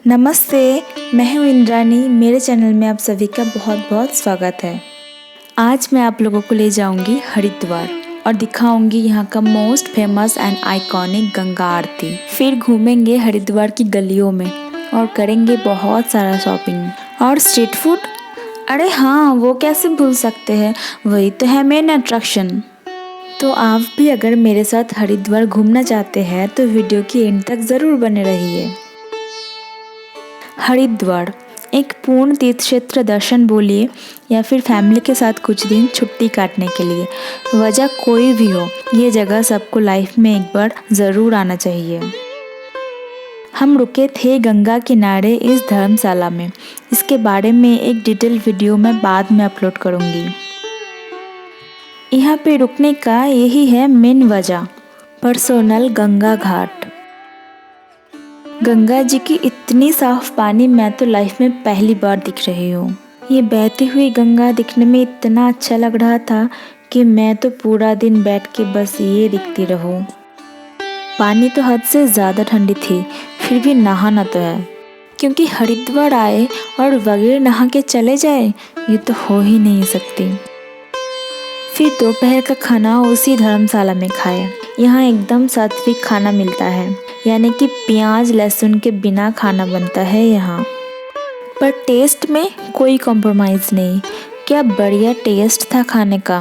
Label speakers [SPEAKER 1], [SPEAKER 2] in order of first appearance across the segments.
[SPEAKER 1] नमस्ते, मैं हूँ इंद्रानी। मेरे चैनल में आप सभी का बहुत बहुत स्वागत है। आज मैं आप लोगों को ले जाऊंगी हरिद्वार और दिखाऊंगी यहाँ का most famous and iconic Ganga aarti. फिर घूमेंगे हरिद्वार की गलियों में और करेंगे बहुत सारा शॉपिंग और स्ट्रीट फूड। अरे हाँ, वो कैसे भूल सकते हैं, वही तो है मेन अट्रैक्शन। तो आप भी अगर मेरे साथ हरिद्वार घूमना चाहते हैं तो वीडियो की एंड तक ज़रूर बने रहिए। हरिद्वार एक पूर्ण तीर्थ क्षेत्र दर्शन बोलिए या फिर फैमिली के साथ कुछ दिन छुट्टी काटने के लिए। वजह कोई भी हो, ये जगह सबको लाइफ में एक बार ज़रूर आना चाहिए। हम रुके थे गंगा किनारे इस धर्मशाला में। इसके बारे में एक डिटेल वीडियो मैं बाद में अपलोड करूँगी। यहाँ पे रुकने का यही है मेन वजह, पर्सनल गंगा घाट। गंगा जी की इतनी साफ पानी मैं तो लाइफ में पहली बार दिख रही हूँ। ये बहती हुई गंगा दिखने में इतना अच्छा लग रहा था कि मैं तो पूरा दिन बैठ के बस ये दिखती रहूँ। पानी तो हद से ज़्यादा ठंडी थी, फिर भी नहाना तो है, क्योंकि हरिद्वार आए और बगैर नहा के चले जाए ये तो हो ही नहीं सकती। फिर दोपहर का खाना उसी धर्मशाला में खाए। यहाँ एकदम सात्विक खाना मिलता है, यानी कि प्याज लहसुन के बिना खाना बनता है यहाँ। पर टेस्ट में कोई कॉम्प्रोमाइज़ नहीं। क्या बढ़िया टेस्ट था खाने का।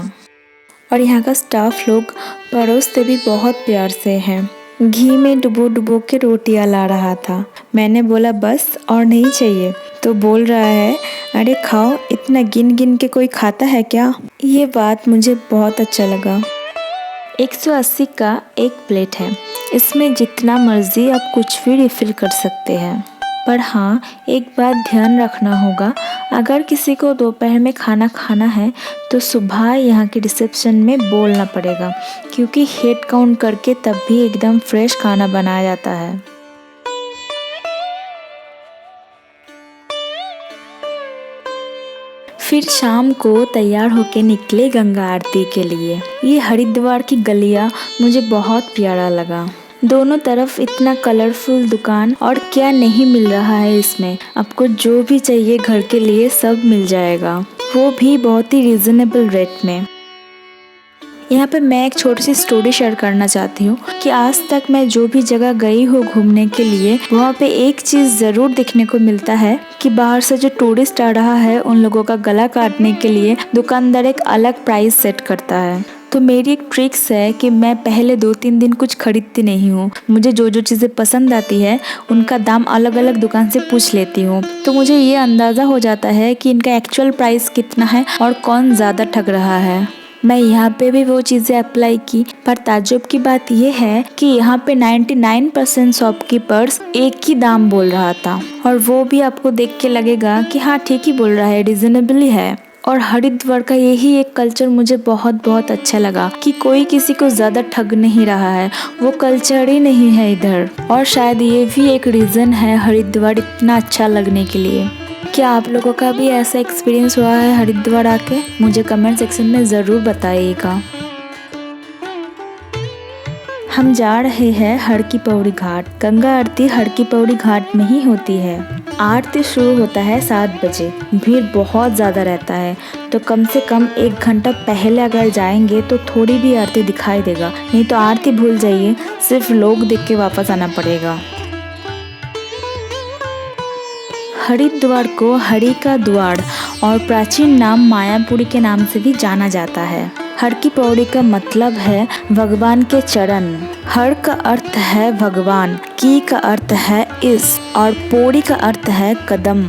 [SPEAKER 1] और यहाँ का स्टाफ लोग परोसते भी बहुत प्यार से हैं। घी में डुबो डुबो के रोटियाँ ला रहा था। मैंने बोला बस और नहीं चाहिए, तो बोल रहा है अरे खाओ, इतना गिन गिन के कोई खाता है क्या। ये बात मुझे बहुत अच्छा लगा। 180 का एक प्लेट है, इसमें जितना मर्जी आप कुछ भी रिफ़िल कर सकते हैं। पर हाँ, एक बात ध्यान रखना होगा, अगर किसी को दोपहर में खाना खाना है तो सुबह यहाँ के रिसेप्शन में बोलना पड़ेगा, क्योंकि हेड काउंट करके तब भी एकदम फ्रेश खाना बनाया जाता है। फिर शाम को तैयार होके निकले गंगा आरती के लिए। ये हरिद्वार की गलियाँ मुझे बहुत प्यारा लगा। दोनों तरफ इतना कलरफुल दुकान, और क्या नहीं मिल रहा है इसमें। आपको जो भी चाहिए घर के लिए सब मिल जाएगा, वो भी बहुत ही रीज़नेबल रेट में। यहाँ पे मैं एक छोटी सी स्टोरी शेयर करना चाहती हूँ कि आज तक मैं जो भी जगह गई हूँ घूमने के लिए, वहाँ पे एक चीज़ ज़रूर देखने को मिलता है कि बाहर से जो टूरिस्ट आ रहा है उन लोगों का गला काटने के लिए दुकानदार एक अलग प्राइस सेट करता है। तो मेरी एक ट्रिक्स है कि मैं पहले 2-3 दिन कुछ खरीदती नहीं हूँ। मुझे जो जो चीज़ें पसंद आती है उनका दाम अलग अलग दुकान से पूछ लेती हूँ, तो मुझे ये अंदाज़ा हो जाता है कि इनका एक्चुअल प्राइस कितना है और कौन ज़्यादा ठग रहा है। मैं यहाँ पे भी वो चीज़ें अप्लाई की, पर ताज्जुब की बात यह है कि यहाँ पे 99% शॉपकीपर्स एक ही दाम बोल रहा था, और वो भी आपको देख के लगेगा कि हाँ ठीक ही बोल रहा है, रीजनेबल ही है। और हरिद्वार का यही एक कल्चर मुझे बहुत बहुत अच्छा लगा कि कोई किसी को ज़्यादा ठग नहीं रहा है, वो कल्चर ही नहीं है इधर। और शायद ये भी एक रीज़न है हरिद्वार इतना अच्छा लगने के लिए। क्या आप लोगों का भी ऐसा एक्सपीरियंस हुआ है हरिद्वार आके? मुझे कमेंट सेक्शन में ज़रूर बताइएगा। हम जा रहे हैं हर की पौड़ी घाट। गंगा आरती हर की पौड़ी घाट में ही होती है। आरती शुरू होता है 7 बजे। भीड़ बहुत ज़्यादा रहता है, तो कम से कम 1 घंटा पहले अगर जाएंगे तो थोड़ी भी आरती दिखाई देगा, नहीं तो आरती भूल जाइए, सिर्फ लोग देख के वापस आना पड़ेगा। हरिद्वार को हरि का द्वार और प्राचीन नाम मायापुरी के नाम से भी जाना जाता है। हर की पौड़ी का मतलब है भगवान के चरण। हर का अर्थ है भगवान, की का अर्थ है इस, और पौड़ी का अर्थ है कदम।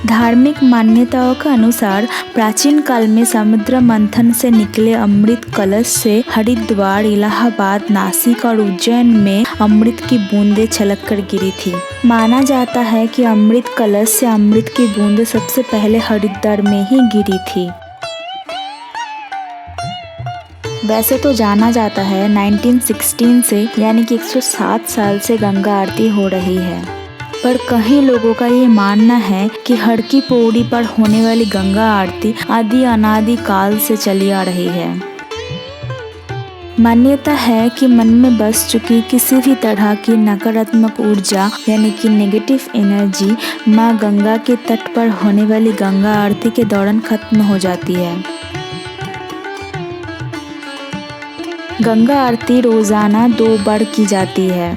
[SPEAKER 1] धार्मिक मान्यताओं के अनुसार प्राचीन काल में समुद्र मंथन से निकले अमृत कलश से हरिद्वार, इलाहाबाद, नासिक और उज्जैन में अमृत की बूंदें छलक कर गिरी थी। माना जाता है कि अमृत कलश से अमृत की बूंदें सबसे पहले हरिद्वार में ही गिरी थी। वैसे तो जाना जाता है 1916 से, यानी कि 107 साल से गंगा आरती हो रही है। पर कई लोगों का ये मानना है कि हर की पौड़ी पर होने वाली गंगा आरती आदि अनादि काल से चली आ रही है। मान्यता है कि मन में बस चुकी किसी भी तरह की नकारात्मक ऊर्जा यानी कि नेगेटिव एनर्जी माँ गंगा के तट पर होने वाली गंगा आरती के दौरान खत्म हो जाती है। गंगा आरती रोजाना 2 बार की जाती है।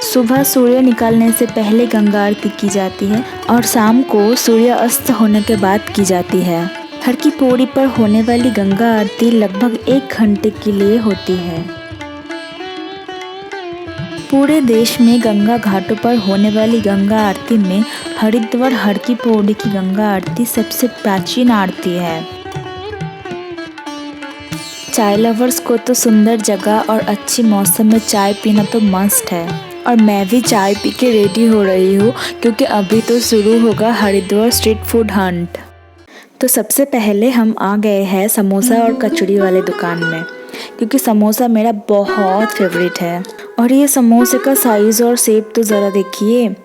[SPEAKER 1] सुबह सूर्य निकलने से पहले गंगा आरती की जाती है और शाम को सूर्य अस्त होने के बाद की जाती है। हर की पौड़ी पर होने वाली गंगा आरती लगभग 1 घंटे के लिए होती है। पूरे देश में गंगा घाटों पर होने वाली गंगा आरती में हरिद्वार हर की पौड़ी की गंगा आरती सबसे प्राचीन आरती है। चाय लवर्स को तो सुंदर जगह और अच्छी मौसम में चाय पीना तो मस्ट है और मैं भी चाय पी के रेडी हो रही हूँ क्योंकि अभी तो शुरू होगा हरिद्वार स्ट्रीट फूड हंट। तो सबसे पहले हम आ गए हैं समोसा और कचौड़ी वाले दुकान में क्योंकि समोसा मेरा बहुत फेवरेट है। और ये समोसे का साइज़ और शेप तो ज़रा देखिए,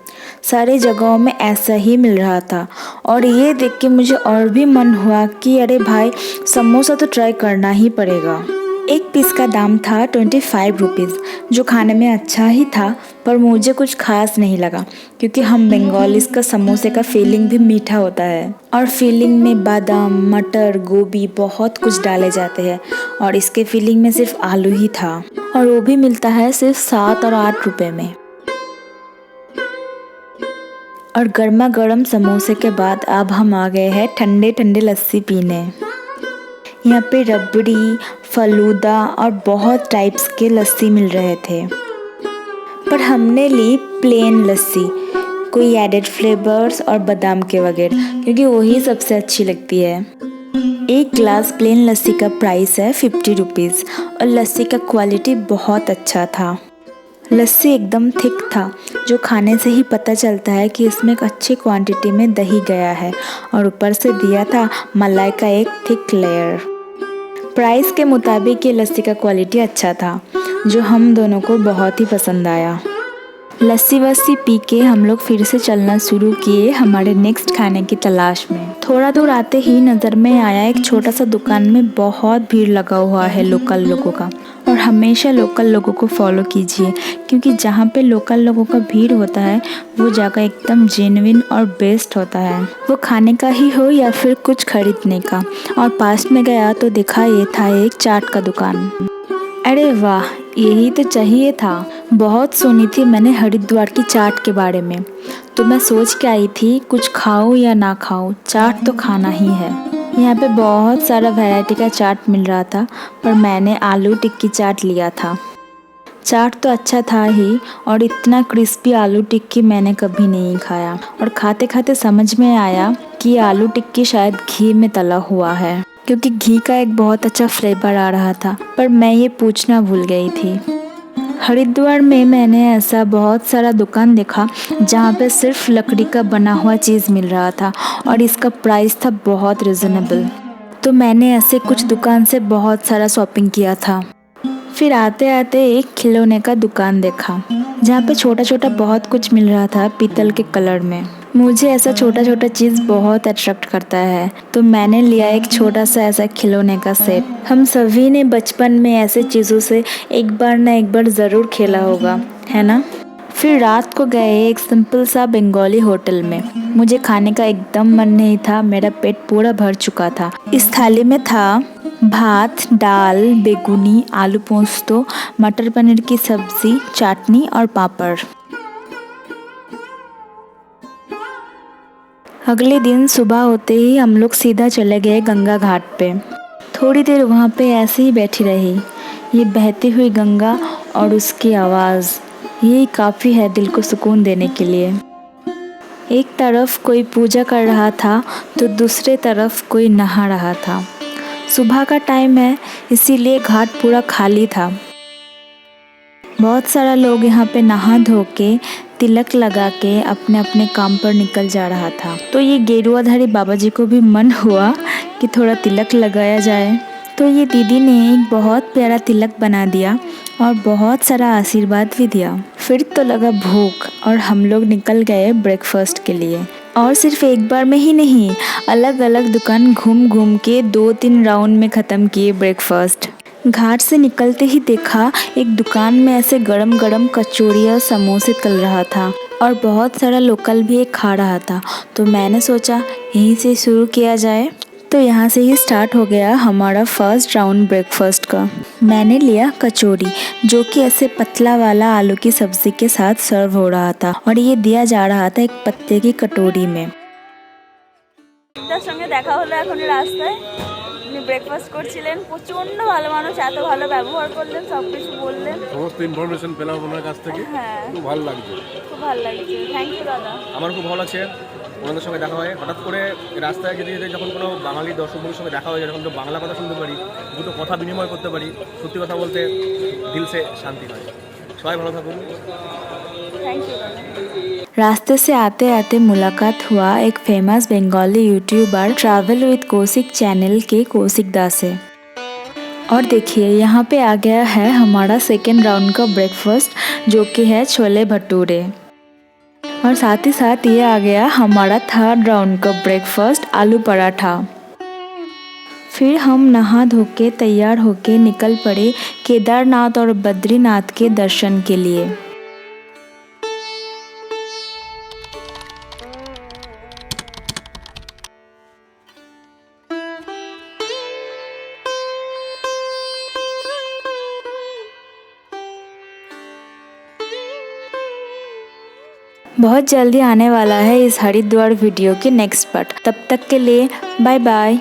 [SPEAKER 1] सारे जगहों में ऐसा ही मिल रहा था और ये देख के मुझे और भी मन हुआ कि अरे भाई समोसा तो ट्राई करना ही पड़ेगा। एक पीस का दाम था 25 रुपीज़, जो खाने में अच्छा ही था पर मुझे कुछ खास नहीं लगा क्योंकि हम बंगालीज का समोसे का फीलिंग भी मीठा होता है और फीलिंग में बादाम, मटर, गोभी बहुत कुछ डाले जाते हैं और इसके फीलिंग में सिर्फ आलू ही था और वो भी मिलता है सिर्फ 7 और 8 रुपए में। और गर्मा गर्म समोसे के बाद अब हम आ गए हैं ठंडे ठंडे लस्सी पीने। यहाँ पे रबड़ी, फलूदा और बहुत टाइप्स के लस्सी मिल रहे थे पर हमने ली प्लेन लस्सी, कोई एडेड फ्लेवर्स और बादाम के वगैरह क्योंकि वही सबसे अच्छी लगती है। एक ग्लास प्लेन लस्सी का प्राइस है 50 रुपीज़ और लस्सी का क्वालिटी बहुत अच्छा था। लस्सी एकदम थिक था जो खाने से ही पता चलता है कि इसमें एक अच्छी क्वांटिटी में दही गया है और ऊपर से दिया था मलाई का एक थिक लेयर। प्राइस के मुताबिक ये लस्सी का क्वालिटी अच्छा था जो हम दोनों को बहुत ही पसंद आया। लस्सी वस्सी पी के हम लोग फिर से चलना शुरू किए हमारे नेक्स्ट खाने की तलाश में। थोड़ा दूर आते ही नज़र में आया एक छोटा सा दुकान में बहुत भीड़ लगा हुआ है लोकल लोगों का और हमेशा लोकल लोगों को फॉलो कीजिए क्योंकि जहाँ पे लोकल लोगों का भीड़ होता है वो जगह एकदम जेन्युइन और बेस्ट होता है, वो खाने का ही हो या फिर कुछ खरीदने का। और पास में गया तो देखा ये था एक चाट का दुकान। अरे वाह, यही तो चाहिए था। बहुत सुनी थी मैंने हरिद्वार की चाट के बारे में तो मैं सोच के आई थी कुछ खाऊं या ना खाऊं, चाट तो खाना ही है। यहाँ पे बहुत सारा वैरायटी का चाट मिल रहा था पर मैंने आलू टिक्की चाट लिया था। चाट तो अच्छा था ही और इतना क्रिस्पी आलू टिक्की मैंने कभी नहीं खाया और खाते खाते समझ में आया कि आलू टिक्की शायद घी में तला हुआ है क्योंकि घी का एक बहुत अच्छा फ्लेवर आ रहा था पर मैं ये पूछना भूल गई थी। हरिद्वार में मैंने ऐसा बहुत सारा दुकान देखा जहाँ पे सिर्फ लकड़ी का बना हुआ चीज़ मिल रहा था और इसका प्राइस था बहुत रिजनेबल, तो मैंने ऐसे कुछ दुकान से बहुत सारा शॉपिंग किया था। फिर आते आते एक खिलौने का दुकान देखा जहाँ पे छोटा छोटा बहुत कुछ मिल रहा था पीतल के कलर में। मुझे ऐसा छोटा छोटा चीज़ बहुत अट्रैक्ट करता है तो मैंने लिया एक छोटा सा ऐसा खिलौने का सेट। हम सभी ने बचपन में ऐसे चीज़ों से एक बार ना एक बार ज़रूर खेला होगा, है ना। फिर रात को गए एक सिंपल सा बंगाली होटल में। मुझे खाने का एकदम मन नहीं था, मेरा पेट पूरा भर चुका था। इस थाली में था भात, दाल, बेगुनी, आलू पोस्तो, मटर पनीर की सब्जी, चटनी और पापड़। अगले दिन सुबह होते ही हम लोग सीधा चले गए गंगा घाट पे। थोड़ी देर वहाँ पे ऐसे ही बैठी रही। ये बहती हुई गंगा और उसकी आवाज़, यही काफ़ी है दिल को सुकून देने के लिए। एक तरफ कोई पूजा कर रहा था तो दूसरे तरफ कोई नहा रहा था। सुबह का टाइम है इसीलिए घाट पूरा खाली था। बहुत सारा लोग यहाँ पे नहा धो के तिलक लगा के अपने अपने काम पर निकल जा रहा था। तो ये गेरुआधारी बाबा जी को भी मन हुआ कि थोड़ा तिलक लगाया जाए, तो ये दीदी ने एक बहुत प्यारा तिलक बना दिया और बहुत सारा आशीर्वाद भी दिया। फिर तो लगा भूख और हम लोग निकल गए ब्रेकफास्ट के लिए। और सिर्फ एक बार में ही नहीं, अलग अलग दुकान घूम घूम के 2-3 राउंड में ख़त्म किए ब्रेकफास्ट। घाट से निकलते ही देखा एक दुकान में ऐसे गरम गरम कचौड़ी और समोसे तल रहा था और बहुत सारा लोकल भी एक खा रहा था। तो मैंने सोचा यहीं से शुरू किया जाए। तो यहाँ से ही स्टार्ट हो गया हमारा फर्स्ट राउंड ब्रेकफास्ट का। मैंने लिया कचौड़ी, जो कि ऐसे पतला वाला आलू की सब्जी के साथ सर्व हो रहा था और ये दिया जा रहा था एक पत्ते की कटोरी में। তার সঙ্গে দেখা হলো এখন রাস্তায়, উনি ব্রেকফাস্ট করছিলেন। প্রচন্ড ভালো মানুষ, এত ভালো ব্যবহার করলেন, সবকিছু বললেন, সমস্ত ইনফরমেশন পেলাম ওনার কাছ থেকে। হ্যাঁ, খুব ভালো লাগছে, খুব ভালো লাগছে। থ্যাংক ইউ দাদা। আমার খুব ভালো লাগছে ওনাদের সঙ্গে দেখা হয়। হঠাৎ করে রাস্তায় যেতে যেতে যখন কোনো বাঙালি দর্শকদের সঙ্গে দেখা হয়, যখন তো বাংলা কথা শুনতে পারি, দুটো কথা বিনিময় করতে পারি, সত্যি কথা বলতে দিল से শান্তি হয়। সবাই ভালো থাকুন। থ্যাংক ইউ দাদা। रास्ते से आते आते मुलाकात हुआ एक famous Bengali YouTuber travel with Kaushik channel के कौशिक दा से। और देखिए यहाँ पे आ गया है हमारा सेकेंड राउंड का ब्रेकफास्ट, जो कि है छोले भटूरे। और साथ ही साथ ये आ गया हमारा थर्ड राउंड का ब्रेकफास्ट, आलू पराठा। फिर हम नहा धो के तैयार होके निकल पड़े केदारनाथ और बद्रीनाथ के दर्शन के लिए। बहुत जल्दी आने वाला है इस हरिद्वार वीडियो के नेक्स्ट पार्ट। तब तक के लिए बाय बाय।